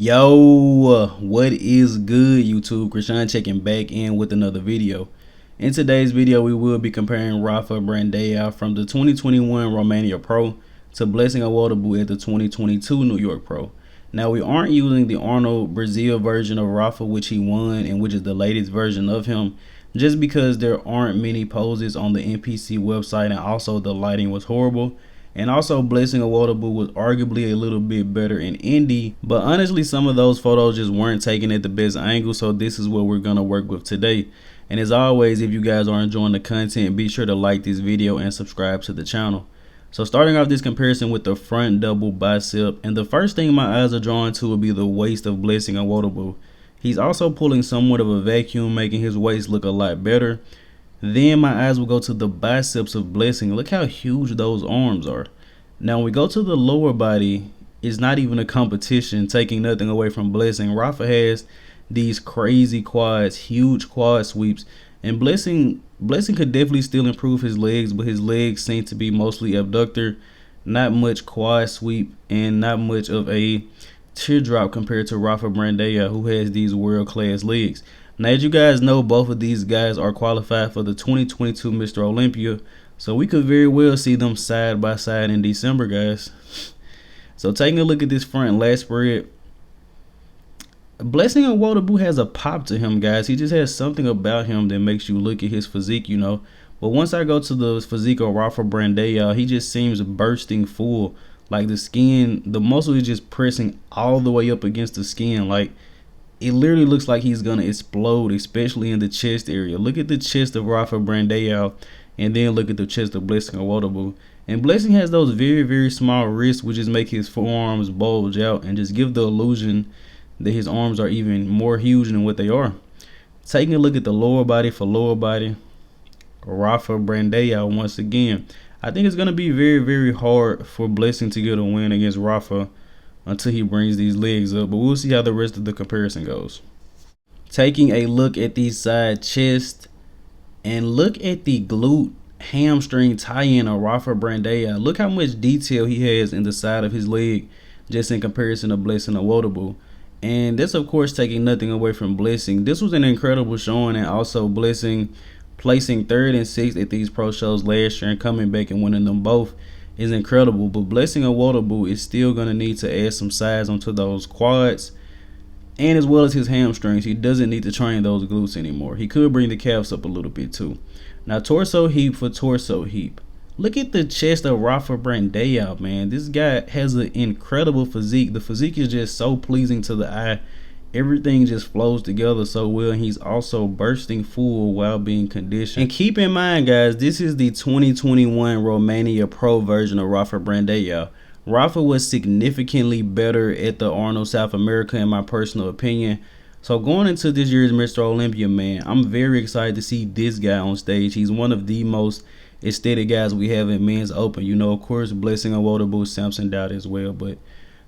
Yo, what is good, YouTube? Krishan checking back in with another video. In today's video, we will be comparing Rafael Brandão from the 2021 Romania Pro to Blessing Awodibu at the 2022 New York Pro. Now, we aren't using the Arnold Brazil version of Rafa, which he won and which is the latest version of him, just because there aren't many poses on the NPC website, and also the lighting was horrible. And also, Blessing Awodibu was arguably a little bit better in Indy, but honestly, some of those photos just weren't taken at the best angle, so this is what we're going to work with today. And as always, if you guys are enjoying the content, be sure to like this video and subscribe to the channel. So starting off this comparison with the front double bicep, and the first thing my eyes are drawn to will be the waist of Blessing Awodibu. He's also pulling somewhat of a vacuum, making his waist look a lot better. Then my eyes will go to the biceps of Blessing. Look how huge those arms are. Now when we go to the lower body, it's not even a competition, taking nothing away from Blessing. Rafa has these crazy quads, huge quad sweeps, and Blessing could definitely still improve his legs, but his legs seem to be mostly abductor, not much quad sweep, and not much of a teardrop compared to Rafael Brandão, who has these world-class legs. Now, as you guys know, both of these guys are qualified for the 2022 Mr. Olympia, so we could very well see them side by side in December, guys. So taking a look at this front lat spread, Blessing Awodibu has a pop to him, guys. He just has something about him that makes you look at his physique, you know. But once I go to the physique of Rafael Brandão, he just seems bursting full. Like the skin, the muscle is just pressing all the way up against the skin. Like, it literally looks like he's gonna explode, especially in the chest area. Look at the chest of Rafael Brandão, and then look at the chest of Blessing Awodibu. And Blessing has those very, very small wrists, which just make his forearms bulge out and just give the illusion that his arms are even more huge than what they are. Taking a look at the lower body for lower body, Rafael Brandão once again. I think it's gonna be very, very hard for Blessing to get a win against Rafa until he brings these legs up, but we'll see how the rest of the comparison goes. Taking a look at the side chest, and look at the glute hamstring tie-in of Rafael Brandão. Look how much detail he has in the side of his leg, just in comparison to Blessing Awodibu. And that's of course taking nothing away from Blessing. This was an incredible showing, and also Blessing placing 3rd and 6th at these pro shows last year and coming back and winning them both is incredible. But Blessing Awodibu is still going to need to add some size onto those quads, and as well as his hamstrings. He doesn't need to train those glutes anymore. He could bring the calves up a little bit too. Now, torso heap for torso heap. Look at the chest of Rafael Brandão, man. This guy has an incredible physique. The physique is just so pleasing to the eye. Everything just flows together so well, and he's also bursting full while being conditioned. And keep in mind, guys, this is the 2021 Romania Pro version of Rafael Brandão. Rafa was significantly better at the Arnold South America, in my personal opinion. So going into this year's Mr. Olympia, man, I'm very excited to see this guy on stage. He's one of the most aesthetic guys we have in men's open. You know, of course, Blessing Awodibu, Samson Doubt as well. But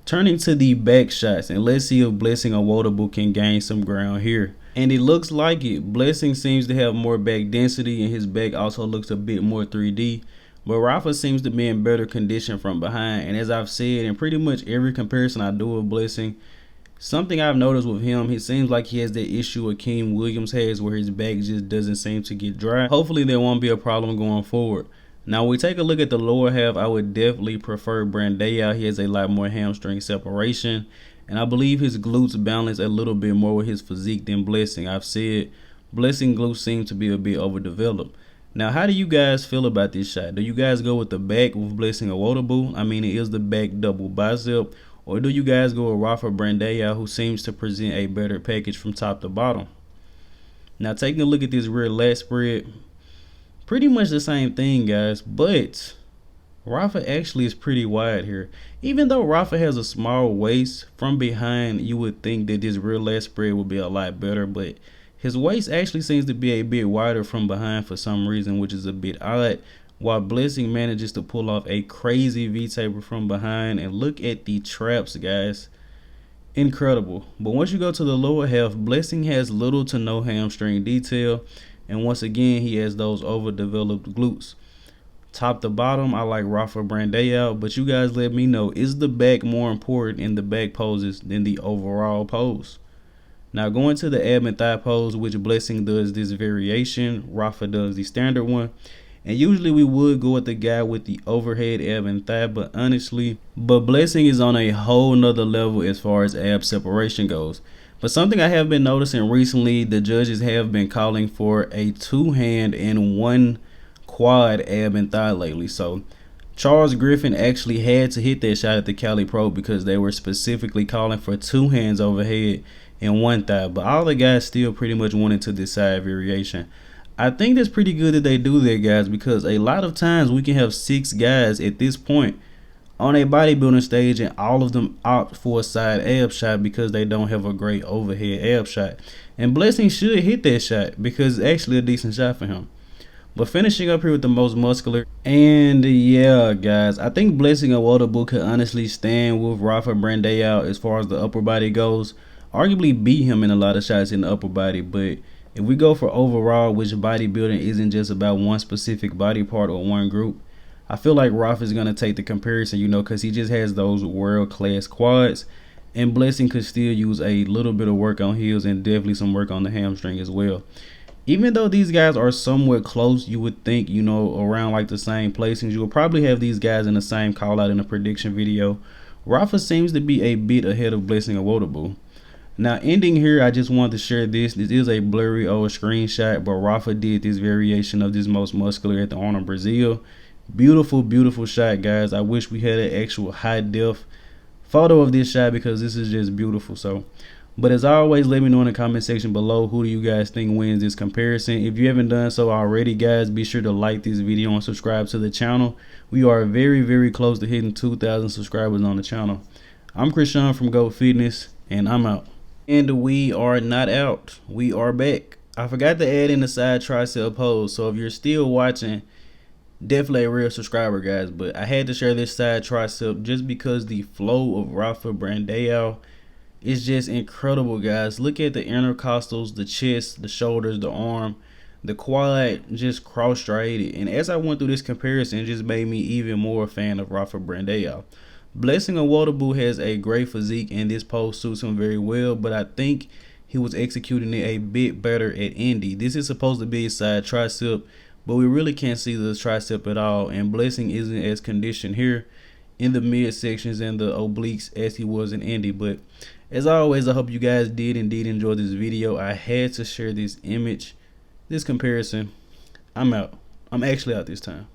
turning to the back shots, and let's see if Blessing Awodibu can gain some ground here. And it looks like it. Blessing seems to have more back density, and his back also looks a bit more 3D. But Rafa seems to be in better condition from behind. And as I've said in pretty much every comparison I do with Blessing, something I've noticed with him, he seems like he has that issue Akeem Williams has, where his back just doesn't seem to get dry. Hopefully there won't be a problem going forward. Now we take a look at the lower half. I would definitely prefer Brandão. He has a lot more hamstring separation, and I believe his glutes balance a little bit more with his physique than Blessing. I've said Blessing glutes seem to be a bit overdeveloped. Now, how do you guys feel about this shot? Do you guys go with the back with Blessing Awodibu? I mean, it is the back double bicep. Or do you guys go with Rafael Brandão, who seems to present a better package from top to bottom? Now, taking a look at this rear lat spread, pretty much the same thing, guys. But Rafa actually is pretty wide here. Even though Rafa has a small waist, from behind you would think that this rear lat spread would be a lot better, but his waist actually seems to be a bit wider from behind for some reason, which is a bit odd, while Blessing manages to pull off a crazy V-taper from behind. And look at the traps, guys. Incredible. But once you go to the lower half, Blessing has little to no hamstring detail, and once again he has those overdeveloped glutes. Top to bottom, I like Rafael Brandão, but you guys let me know, is the back more important in the back poses than the overall pose? Now going to the ab and thigh pose, which Blessing does this variation, Rafa does the standard one. And usually we would go with the guy with the overhead ab and thigh, but Blessing is on a whole nother level as far as ab separation goes. But something I have been noticing recently, the judges have been calling for a 2-hand and 1 quad ab and thigh lately. So Charles Griffin actually had to hit that shot at the Cali Pro because they were specifically calling for 2 hands overhead and 1 thigh. But all the guys still pretty much wanted to decide variation. I think that's pretty good that they do that, guys, because a lot of times we can have 6 guys at this point on a bodybuilding stage and all of them opt for a side ab shot because they don't have a great overhead ab shot. And Blessing should hit that shot because it's actually a decent shot for him. But finishing up here with the most muscular, and yeah, guys, I think Blessing Awodibu could honestly stand with Rafael Brandão as far as the upper body goes. Arguably beat him in a lot of shots in the upper body, but if we go for overall, which bodybuilding isn't just about one specific body part or one group, I feel like Rafa is going to take the comparison, you know, because he just has those world-class quads, and Blessing could still use a little bit of work on heels and definitely some work on the hamstring as well. Even though these guys are somewhat close, you would think, you know, around like the same placings, you will probably have these guys in the same call out in a prediction video. Rafa seems to be a bit ahead of Blessing Awodibu. Now ending here, I just wanted to share this. This is a blurry old screenshot, but Rafa did this variation of this most muscular at the Arnold Brazil. Beautiful, beautiful shot, guys. I wish we had an actual high def photo of this shot because this is just beautiful. So, but as always, let me know in the comment section below, who do you guys think wins this comparison? If you haven't done so already, guys, be sure to like this video and subscribe to the channel. We are very, very close to hitting 2,000 subscribers on the channel. I'm Krishan from Go Fitness, and I'm out. And we are not out. We are back. I forgot to add in the side tricep pose, so if you're still watching, definitely a real subscriber, guys. But I had to share this side tricep just because the flow of Rafael Brandão is just incredible, guys. Look at the intercostals, the chest, the shoulders, the arm, the quad just cross-striated. And as I went through this comparison, it just made me even more a fan of Rafael Brandão. Blessing Awodibu has a great physique and this pose suits him very well, but I think he was executing it a bit better at Indy. This is supposed to be a side tricep, but we really can't see the tricep at all, and Blessing isn't as conditioned here in the midsections and the obliques as he was in Indy. But as always, I hope you guys did indeed enjoy this video. I had to share this image, this comparison. I'm out. I'm actually out this time.